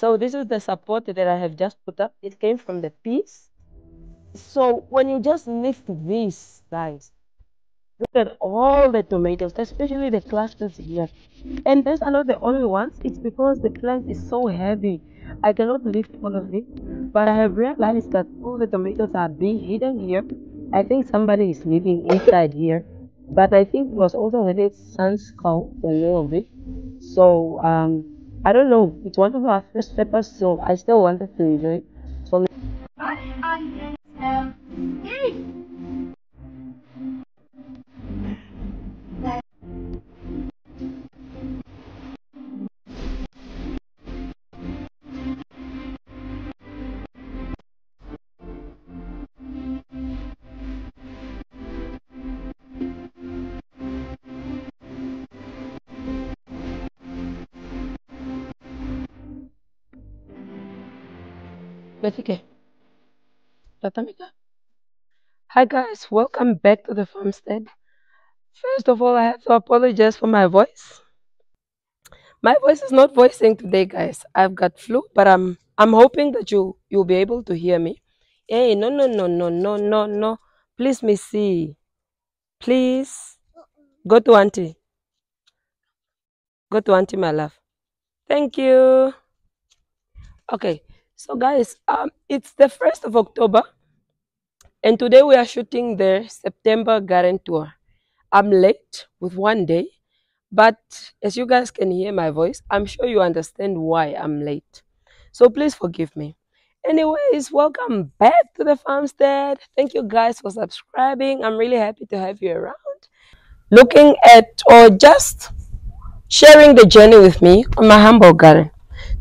So this is the support that I have just put up. It came from the piece. So when you just lift these, guys, look at all the tomatoes, especially the clusters here. And these are not the only ones. It's because the plant is so heavy. I cannot lift all of it. But I have realized that all the tomatoes are being hidden here. I think somebody is living inside here. But I think it was also already sun's cold a little bit. So I don't know. It's one of our first peppers, so I still wanted to enjoy it. So Bethike, Tatamika. Hi guys, welcome back to the farmstead. First of all, I have to apologize for my voice. My voice is not voicing today, guys. I've got flu, but I'm hoping that you'll be able to hear me. Hey, no. Please, Missy. Please go to auntie. Go to auntie, my love. Thank you. Okay, so guys, it's the 1st of October, and today we are shooting the September garden tour. I'm late with one day, but as you guys can hear my voice, I'm sure you understand why I'm late. So please forgive me. Anyways, welcome back to the farmstead. Thank you guys for subscribing. I'm really happy to have you around. Looking at or just sharing the journey with me on my humble garden.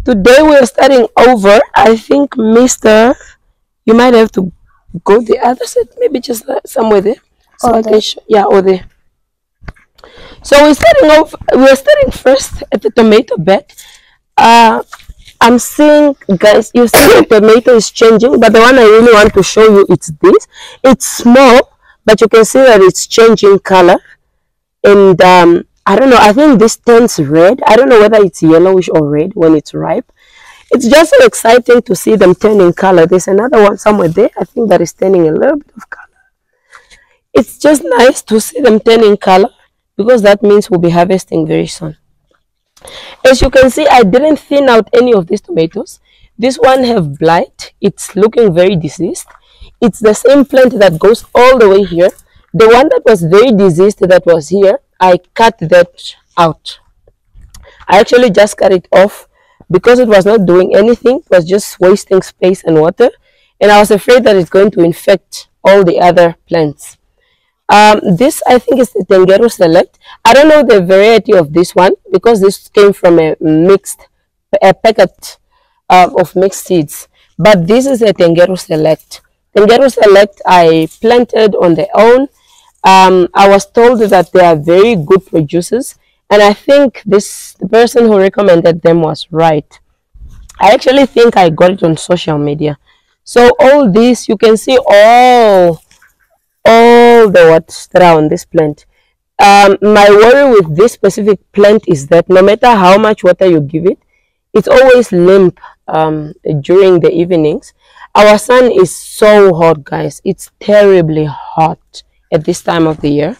Today we are starting over. I think Mr. You might have to go the other side, maybe just somewhere there. So I can show, yeah, or there. So we're starting off. We're starting first at the tomato bed. I'm seeing, guys, you see the tomato is changing, but the one I really want to show you it's this. It's small, but you can see that it's changing color. And I don't know, I think this turns red. I don't know whether it's yellowish or red when it's ripe. It's just so exciting to see them turning color. There's another one somewhere there. I think that is turning a little bit of color. It's just nice to see them turning color because that means we'll be harvesting very soon. As you can see, I didn't thin out any of these tomatoes. This one have blight. It's looking very diseased. It's the same plant that goes all the way here. The one that was very diseased that was here, I cut that out. I actually just cut it off because it was not doing anything. It was just wasting space and water. And I was afraid that it's going to infect all the other plants. This, I think, is the Tengeru Select. I don't know the variety of this one because this came from a packet of mixed seeds. But this is a Tengeru Select. Tengeru Select I planted on their own. I was told that they are very good producers, and I think the person who recommended them was right. I actually think I got it on social media. So all this, you can see all the what's around this plant. My worry with this specific plant is that no matter how much water you give it, it's always limp during the evenings. Our sun is so hot, guys. It's terribly hot at this time of the year.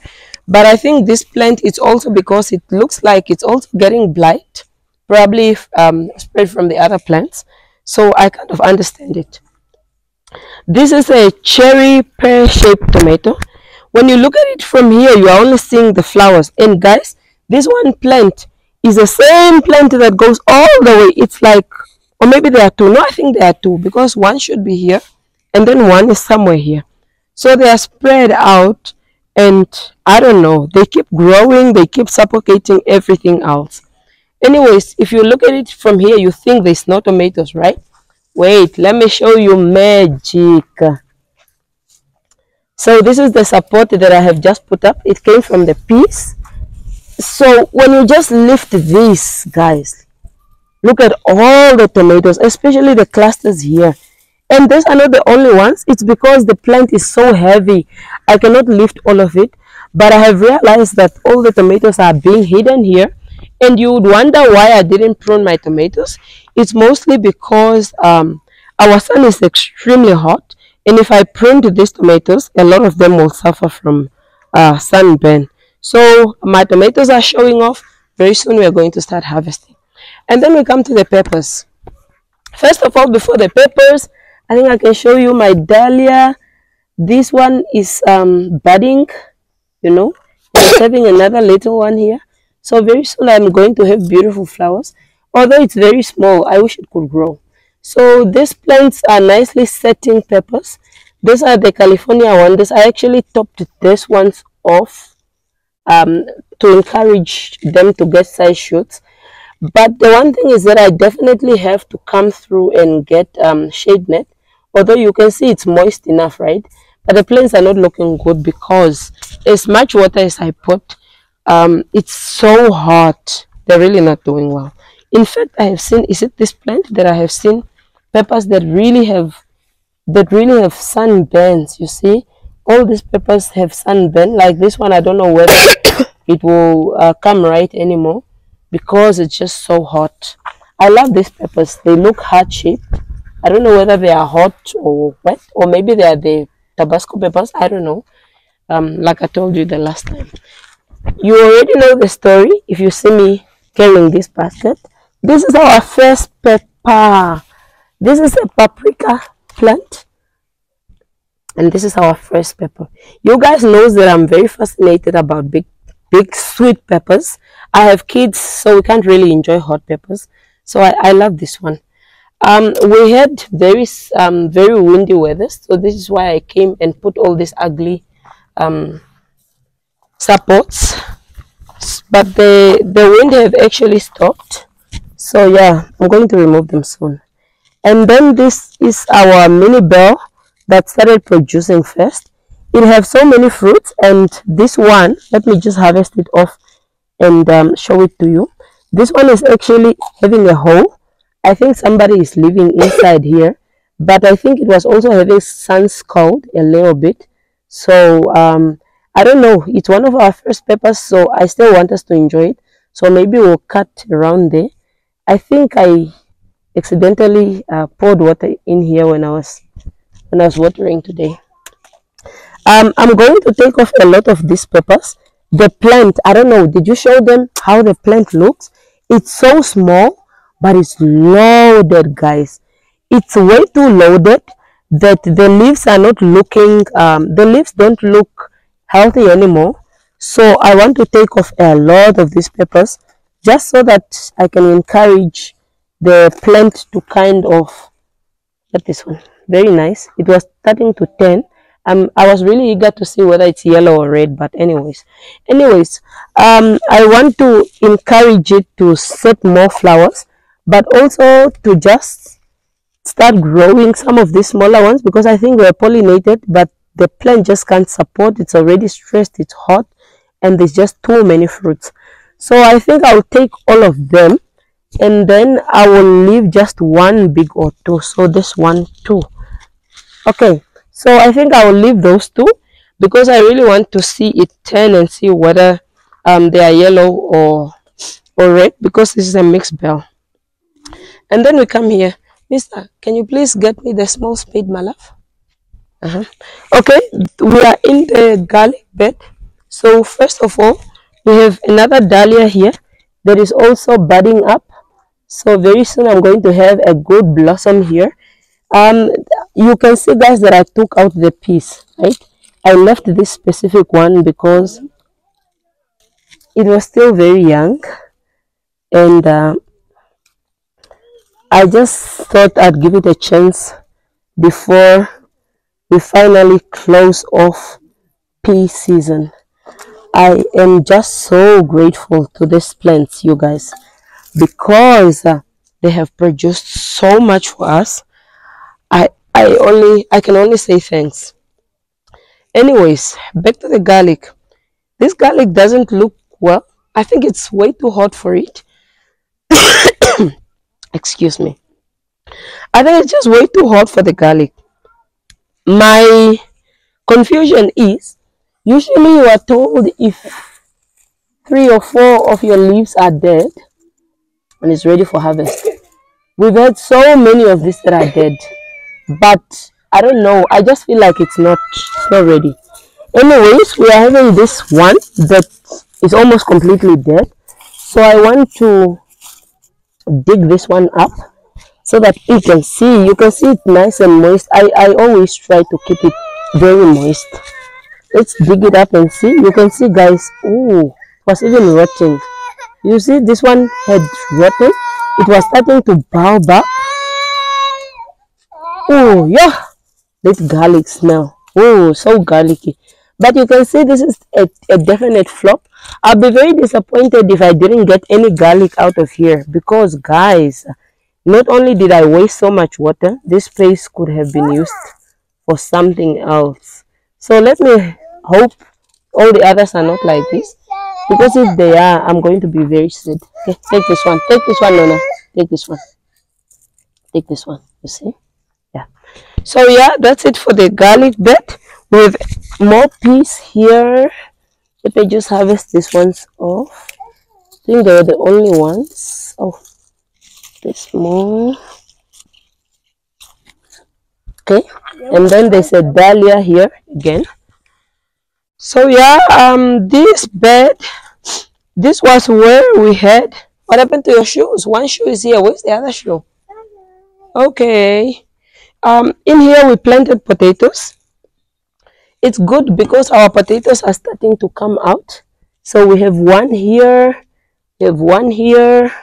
But I think this plant, it's also because it looks like it's also getting blight, probably spread from the other plants. So I kind of understand it. This is a cherry pear-shaped tomato. When you look at it from here, you are only seeing the flowers. And guys, this one plant is the same plant that goes all the way. It's like, or maybe there are two. No, I think there are two because one should be here and then one is somewhere here. So they are spread out and I don't know. They keep growing. They keep suffocating everything else. Anyways, if you look at it from here, you think there's no tomatoes, right? Wait, let me show you magic. So this is the support that I have just put up. It came from the piece. So when you just lift this, guys, look at all the tomatoes, especially the clusters here. And these are not the only ones. It's because the plant is so heavy. I cannot lift all of it. But I have realized that all the tomatoes are being hidden here. And you would wonder why I didn't prune my tomatoes. It's mostly because our sun is extremely hot, and if I pruned these tomatoes, a lot of them will suffer from sunburn. So my tomatoes are showing off. Very soon we are going to start harvesting. And then we come to the peppers. First of all, before the peppers, I think I can show you my dahlia. This one is budding, you know. It's having another little one here. So very soon I'm going to have beautiful flowers. Although it's very small, I wish it could grow. So these plants are nicely setting peppers. These are the California ones. I actually topped these ones off to encourage them to get size shoots. But the one thing is that I definitely have to come through and get shade net. Although you can see it's moist enough, right? But the plants are not looking good because as much water as I put, it's so hot. They're really not doing well. In fact, I have seen, is it this plant that I have seen peppers that really have sunburns? You see, all these peppers have sunburn. Like this one, I don't know whether it will come right anymore because it's just so hot. I love these peppers. They look heart-shaped. I don't know whether they are hot or wet, or maybe they are the Tabasco peppers. I don't know. Like I told you the last time. You already know the story if you see me carrying this basket. This is our first pepper. This is a paprika plant. And this is our first pepper. You guys know that I'm very fascinated about big sweet peppers. I have kids, so we can't really enjoy hot peppers. So I love this one. We had very windy weather, so this is why I came and put all these ugly supports. But the wind have actually stopped. So yeah, I'm going to remove them soon. And then this is our mini bell that started producing first. It has so many fruits, and this one, let me just harvest it off and show it to you. This one is actually having a hole. I think somebody is living inside here, but I think it was also having sun scald a little bit. So I don't know, it's one of our first peppers, so I still want us to enjoy it. So maybe we'll cut around there. I think I accidentally poured water in here when I was watering today. I'm going to take off a lot of these peppers. The plant, I don't know, did you show them how the plant looks? It's so small, but it's loaded, guys. It's way too loaded that the leaves are not looking, the leaves don't look healthy anymore. So I want to take off a lot of these peppers just so that I can encourage the plant to kind of, get this one, very nice. It was starting to turn. I was really eager to see whether it's yellow or red, but anyways, I want to encourage it to set more flowers, but also to just start growing some of these smaller ones, because I think they're pollinated, but the plant just can't support. It's already stressed, it's hot, and there's just too many fruits. So I think I'll take all of them, and then I will leave just one big or two. So this one, two. Okay, so I think I will leave those two because I really want to see it turn and see whether they are yellow or red, because this is a mixed bell. And then we come here. Mister, can you please get me the small spade, my love? Okay, we are in the garlic bed. So first of all, we have another dahlia here that is also budding up. So very soon I'm going to have a good blossom here. You can see, guys, that I took out the piece, right? I left this specific one because it was still very young, and I just thought I'd give it a chance before we finally close off pea season. I am just so grateful to these plants, you guys, because they have produced so much for us. I can only say thanks. Anyways, back to the garlic. This garlic doesn't look well. I think it's way too hot for it. Excuse me. I think it's just way too hot for the garlic. My confusion is, usually you are told if 3 or 4 of your leaves are dead and it's ready for harvest. We've had so many of these that are dead, but I don't know. I just feel like it's not ready. Anyways, we are having this one that is almost completely dead. So I want to dig this one up so that you can see. You can see it nice and moist. I always try to keep it very moist. Let's dig it up and see. You can see, guys. Oh, it was even rotting. You see, this one had rotten. It was starting to bulb up. Oh, yeah. This garlic smell. Oh, so garlicky. But you can see this is a definite flop. I'll be very disappointed if I didn't get any garlic out of here. Because, guys, not only did I waste so much water, this place could have been used for something else. So let me hope all the others are not like this. Because if they are, I'm going to be very sad. Okay, take this one. Take this one, Nona. Take this one. Take this one. You see? Yeah. So yeah, that's it for the garlic bed. With more peas here. Let me just harvest these ones off. I think they were the only ones. Oh, this more. Okay. And then there's a dahlia here again. So yeah, this bed, this was where we had. What happened to your shoes? One shoe is here. Where's the other shoe? Okay. In here we planted potatoes. It's good because our potatoes are starting to come out. So we have one here, we have one here,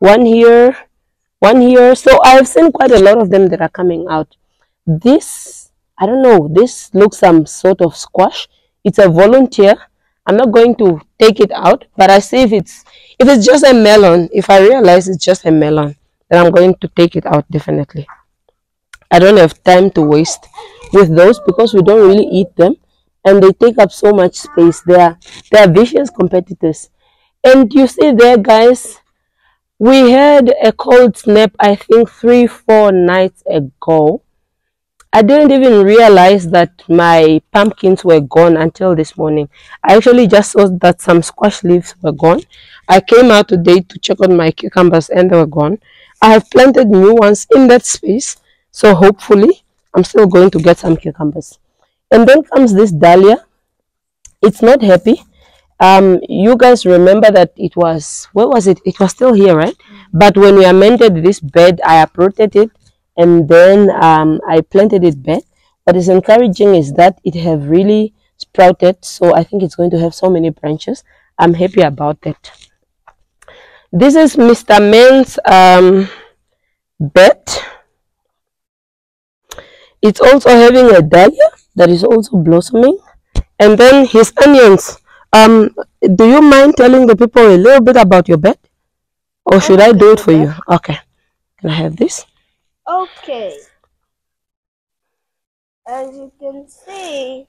one here, one here. So I've seen quite a lot of them that are coming out. This, I don't know, this looks some sort of squash. It's a volunteer. I'm not going to take it out, but I see if it's just a melon, if I realize it's just a melon, then I'm going to take it out definitely. I don't have time to waste with those because we don't really eat them and they take up so much space. They are vicious competitors. And you see there, guys, we had a cold snap, I think 3-4 nights ago. I didn't even realize that my pumpkins were gone until this morning. I actually just saw that some squash leaves were gone. I came out today to check on my cucumbers and they were gone. I have planted new ones in that space. So hopefully, I'm still going to get some cucumbers. And then comes this dahlia. It's not happy. You guys remember that it was, where was it? It was still here, right? But when we amended this bed, I uprooted it and then I planted it back. What is encouraging is that it have really sprouted. So I think it's going to have so many branches. I'm happy about that. This is Mr. Man's bed. It's also having a dahlia that is also blossoming. And then his onions. Do you mind telling the people a little bit about your bed? Or should I do it for you? Okay. Can I have this? Okay. As you can see,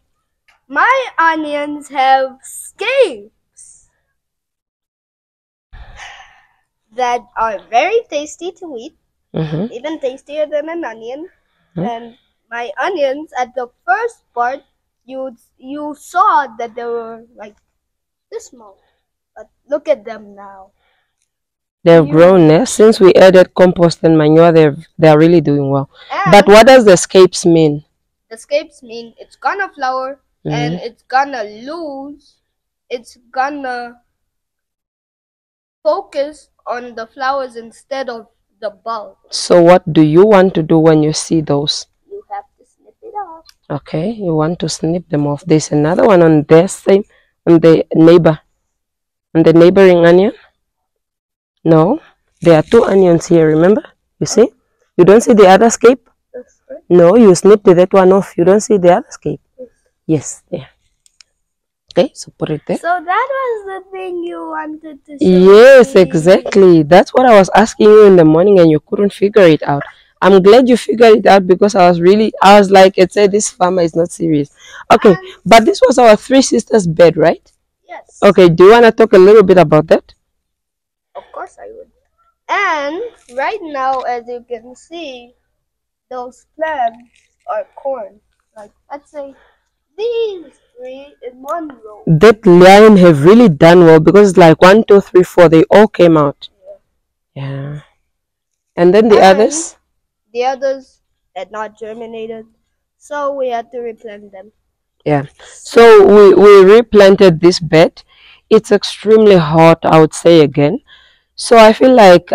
my onions have scapes that are very tasty to eat, even tastier than an onion. And my onions, at the first part, you saw that they were like this small, but look at them now. They've grown. Since we added compost and manure, they're really doing well. And but what does the scapes mean? The scapes mean it's gonna flower and it's gonna lose. It's gonna focus on the flowers instead of the bulb. So what do you want to do when you see those? You have to snip it off. Okay, you want to snip them off. There's another one on their same, on the neighboring onion. No, there are 2 onions here, remember? You see? You don't see the other scape? No, you snipped that one off. You don't see the other scape? Yes, there. Okay, so put it there. So that was the thing you wanted to show Yes, me. exactly. That's what I was asking you in the morning and you couldn't figure it out. I'm glad you figured it out because I was like, it said this farmer is not serious. Okay, but this was our 3 sisters bed, right? Yes. Okay, do you want to talk a little bit about that? Of course I would. And right now, as you can see, those plants are corn. Like, let's say these 3 in one row. That line have really done well because like 1, 2, 3, 4, they all came out. Yeah. And then the others? The others had not germinated, so we had to replant them. Yeah. So we replanted this bed. It's extremely hot, I would say again. So I feel like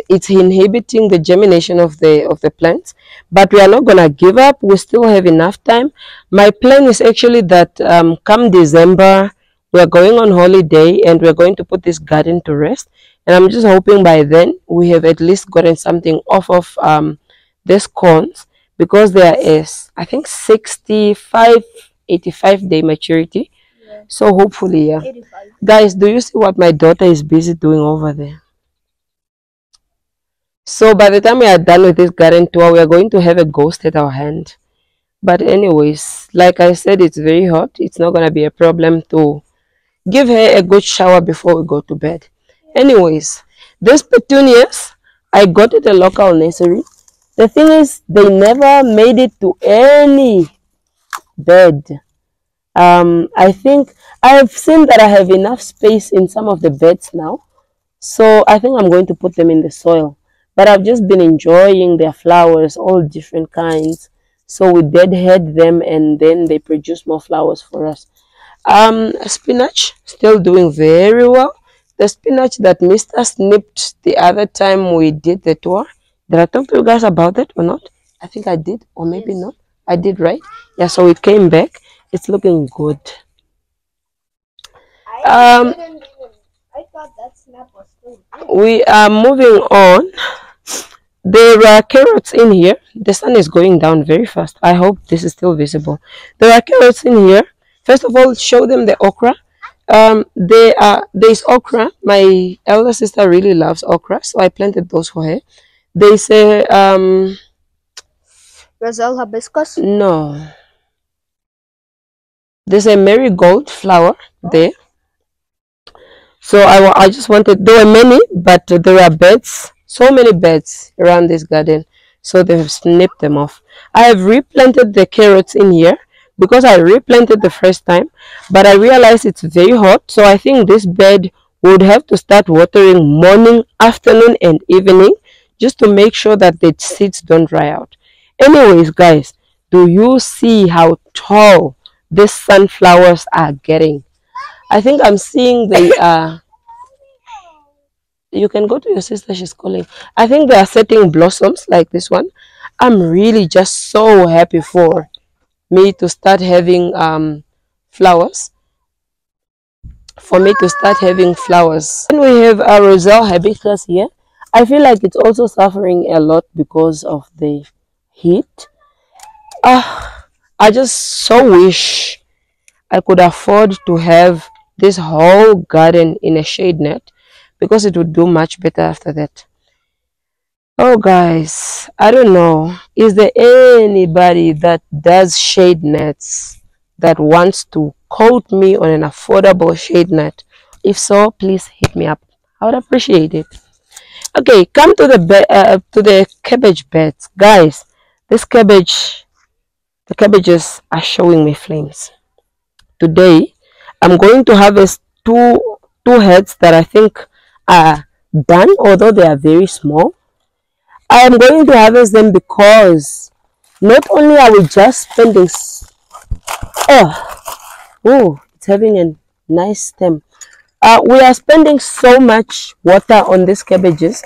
it's inhibiting the germination of the plants, but we are not gonna give up. We still have enough time. My plan is actually that come December we are going on holiday and we're going to put this garden to rest. And I'm just hoping by then we have at least gotten something off of these corns because there is I think 65, 85-day maturity. Yeah. So hopefully, yeah. 85. Guys, do you see what my daughter is busy doing over there? So by the time we are done with this garden tour, we are going to have a ghost at our hand. But anyways, like I said, it's very hot. It's not going to be a problem to give her a good shower before we go to bed. Anyways, these petunias, I got at a local nursery. The thing is, they never made it to any bed. I think I have seen that I have enough space in some of the beds now. So I think I'm going to put them in the soil. But I've just been enjoying their flowers, all different kinds. So we deadhead them and then they produce more flowers for us. Spinach, still doing very well. The spinach that Mr. snipped the other time we did the tour. Did I talk to you guys about it or not? I think I did, or maybe yes. Not. I did, right? Yeah, so it came back. It's looking good. I thought that snap was still good. We are moving on. There are carrots in here. The sun is going down very fast. I hope this is still visible. There are carrots in here. First of all, show them the okra. There's okra. My elder sister really loves okra, so I planted those for her. They say Brazil hibiscus? No. There's a marigold flower there. So I just wanted, there were many, but there are beds, so many beds around this garden. So they've snipped them off. I have replanted the carrots in here because I replanted the first time, but I realized it's very hot. So I think this bed would have to start watering morning, afternoon, and evening just to make sure that the seeds don't dry out. Anyways, guys, do you see how tall these sunflowers are getting? I think I'm seeing the you can go to your sister, she's calling. I think they are setting blossoms like this one. I'm really just so happy for me to start having flowers. For me to start having flowers. And we have a Roselle hibiscus here. I feel like it's also suffering a lot because of the heat. I just so wish I could afford to have this whole garden in a shade net because it would do much better after that. Oh guys, I don't know, is there anybody that does shade nets that wants to quote me on an affordable shade net? If so, please hit me up. I would appreciate it. Okay, come to the cabbage beds, guys. The cabbages are showing me flames. Today I'm going to harvest two heads that I think are done, although they are very small. I am going to harvest them because not only are we just spending it's having a nice stem. We are spending so much water on these cabbages,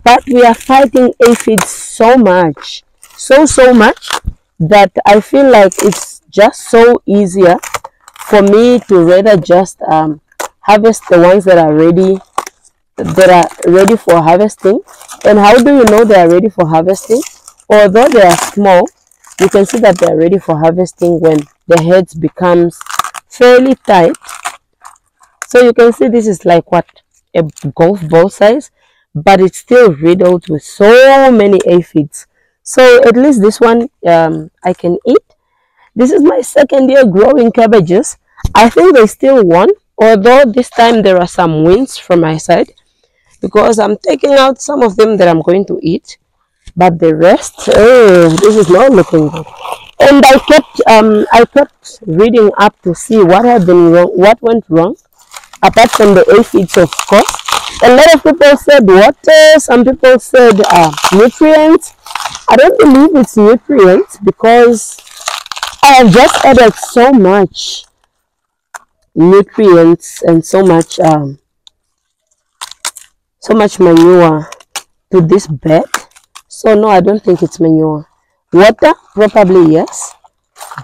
but we are fighting aphids so much that I feel like it's just so easier for me to rather just harvest the ones that are ready for harvesting. And how do you know they are ready for harvesting? Although they are small, you can see that they are ready for harvesting when the heads becomes fairly tight. So you can see this is like what, a golf ball size, but it's still riddled with so many aphids. So at least this one I can eat. This is my second year growing cabbages. I think they still won, although this time there are some wins from my side because I'm taking out some of them that I'm going to eat, but the rest, this is not looking good. And I kept reading up to see what had been wrong, what went wrong, apart from the aphids, of course. A lot of people said water, some people said nutrients. I don't believe it's nutrients because I have just added so much nutrients and so much manure to this bed. So no, I don't think it's manure. Water, probably yes.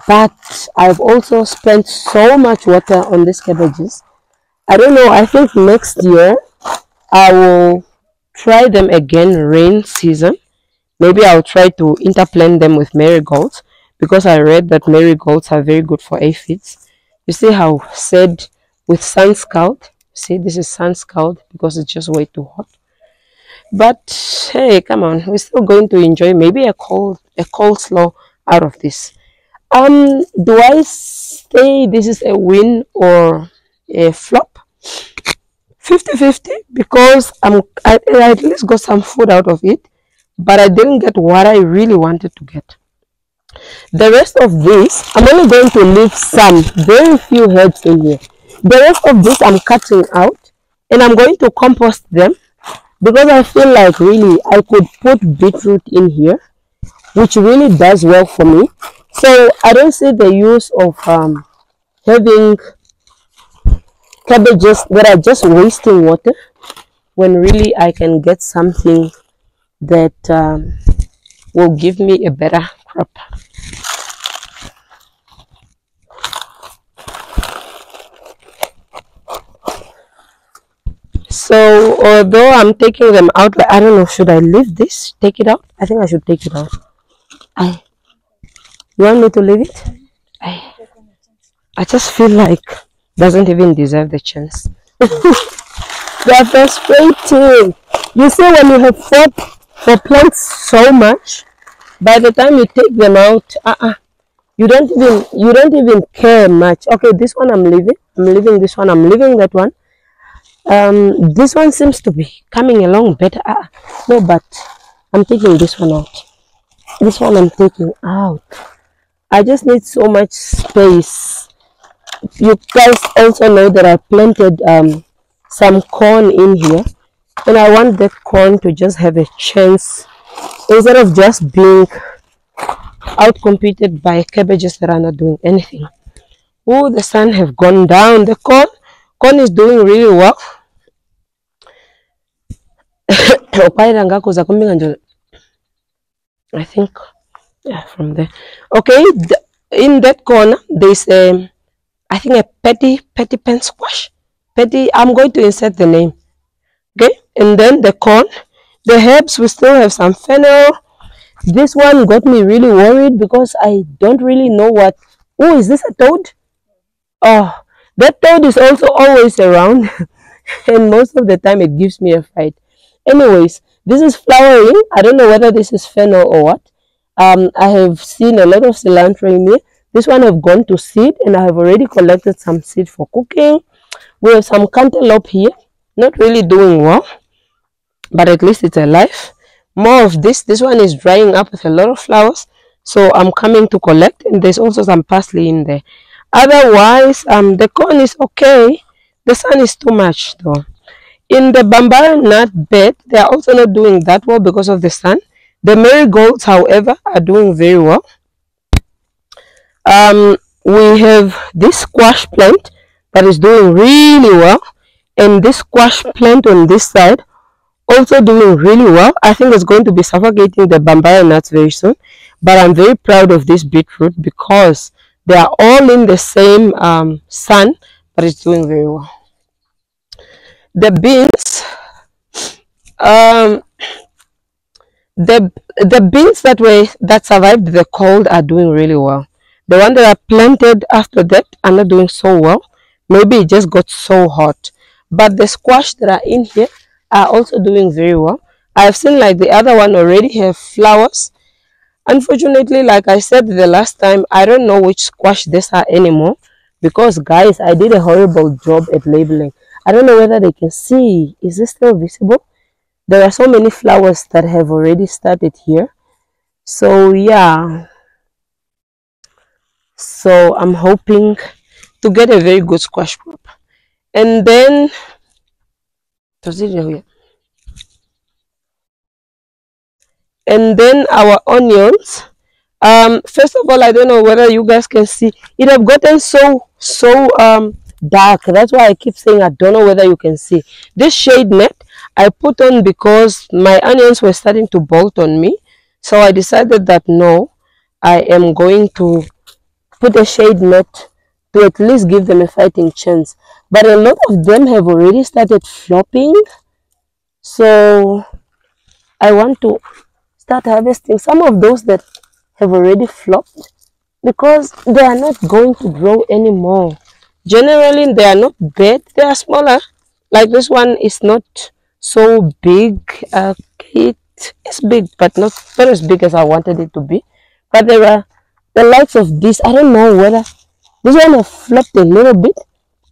But I've also spent so much water on these cabbages. I don't know, I think next year I will try them again rain season. Maybe I'll try to interplant them with marigolds because I read that marigolds are very good for aphids. You see how said with sun scald? See, this is sun scald because it's just way too hot. But hey, come on, we're still going to enjoy maybe a coleslaw out of this. Do I say this is a win or a flop? 50-50 because I at least got some food out of it, but I didn't get what I really wanted to get. The rest of this, I'm only going to leave some, very few heads in here. The rest of this I'm cutting out and I'm going to compost them because I feel like really I could put beetroot in here, which really does well for me. So I don't see the use of having cabbages that are just wasting water when really I can get something that will give me a better crop. So although I'm taking them out, I don't know, should I leave this? Take it out? I think I should take it out. You want me to leave it? I just feel like doesn't even deserve the chance. They're frustrating. You see, when you have fought for plants so much, by the time you take them out, you don't even care much. Okay, this one I'm leaving. I'm leaving this one. I'm leaving that one. This one seems to be coming along better. No, but I'm taking this one out. This one I'm taking out. I just need so much space. You guys also know that I planted some corn in here, and I want that corn to just have a chance instead of just being outcompeted by cabbages that are not doing anything. Oh, the sun have gone down. The corn is doing really well. I think, yeah, from there. Okay, in that corner there's I think a petty pen squash. I'm going to insert the name. Okay, and then the corn, the herbs, we still have some fennel. This one got me really worried because I don't really know what. Oh, is this a toad? Oh, that toad is also always around and most of the time it gives me a fright. Anyways, this is flowering. I don't know whether this is fennel or what. I have seen a lot of cilantro in here. This one have gone to seed and I have already collected some seed for cooking. We have some cantaloupe here, not really doing well, but at least it's alive. More of this. This one is drying up with a lot of flowers, so I'm coming to collect. And there's also some parsley in there. Otherwise, the corn is okay. The sun is too much though. In the bambara nut bed, they are also not doing that well because of the sun. The marigolds, however, are doing very well. We have this squash plant that is doing really well, and this squash plant on this side also doing really well. I think it's going to be suffocating the bambara nuts very soon, but I'm very proud of this beetroot because they are all in the same sun, but it's doing very well. The beans, the beans that survived the cold are doing really well. The ones that are planted after that are not doing so well. Maybe it just got so hot. But the squash that are in here are also doing very well. I've seen like the other one already have flowers. Unfortunately, like I said the last time, I don't know which squash these are anymore because guys, I did a horrible job at labeling. I don't know whether they can see. Is this still visible? There are so many flowers that have already started here. So yeah. So I'm hoping to get a very good squash crop. And then our onions. First of all, I don't know whether you guys can see it have gotten so dark. That's why I keep saying I don't know whether you can see this shade net I put on because my onions were starting to bolt on me. So I decided that no, I am going to put a shade net to at least give them a fighting chance. But a lot of them have already started flopping. So I want to start harvesting some of those that have already flopped because they are not going to grow anymore. Generally, they are not bad. They are smaller. Like this one is not so big. It is big, but not as big as I wanted it to be. But there are the likes of this. I don't know whether this one has flopped a little bit.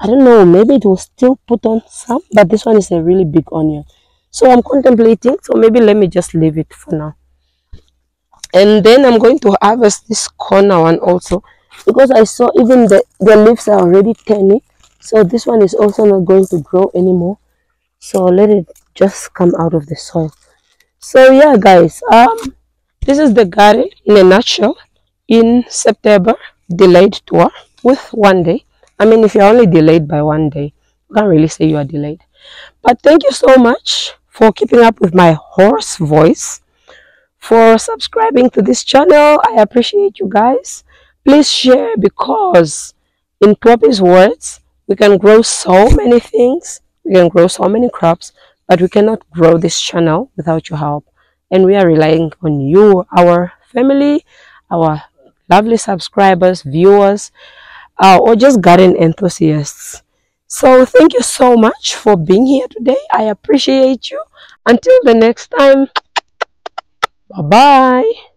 I don't know. Maybe it will still put on some, but this one is a really big onion. So I'm contemplating. So maybe let me just leave it for now. And then I'm going to harvest this corner one also because I saw even the leaves are already turning. So this one is also not going to grow anymore. So let it just come out of the soil. So yeah, guys, this is the garden in a nutshell in September delayed tour with 1 day. I mean, if you're only delayed by 1 day, you can't really say you are delayed. But thank you so much for keeping up with my hoarse voice, for subscribing to this channel. I appreciate you guys. Please share because in Poppy's words, we can grow so many things, we can grow so many crops, but we cannot grow this channel without your help. And we are relying on you, our family, our lovely subscribers, viewers, or just garden enthusiasts. So thank you so much for being here today. I appreciate you. Until the next time, bye-bye.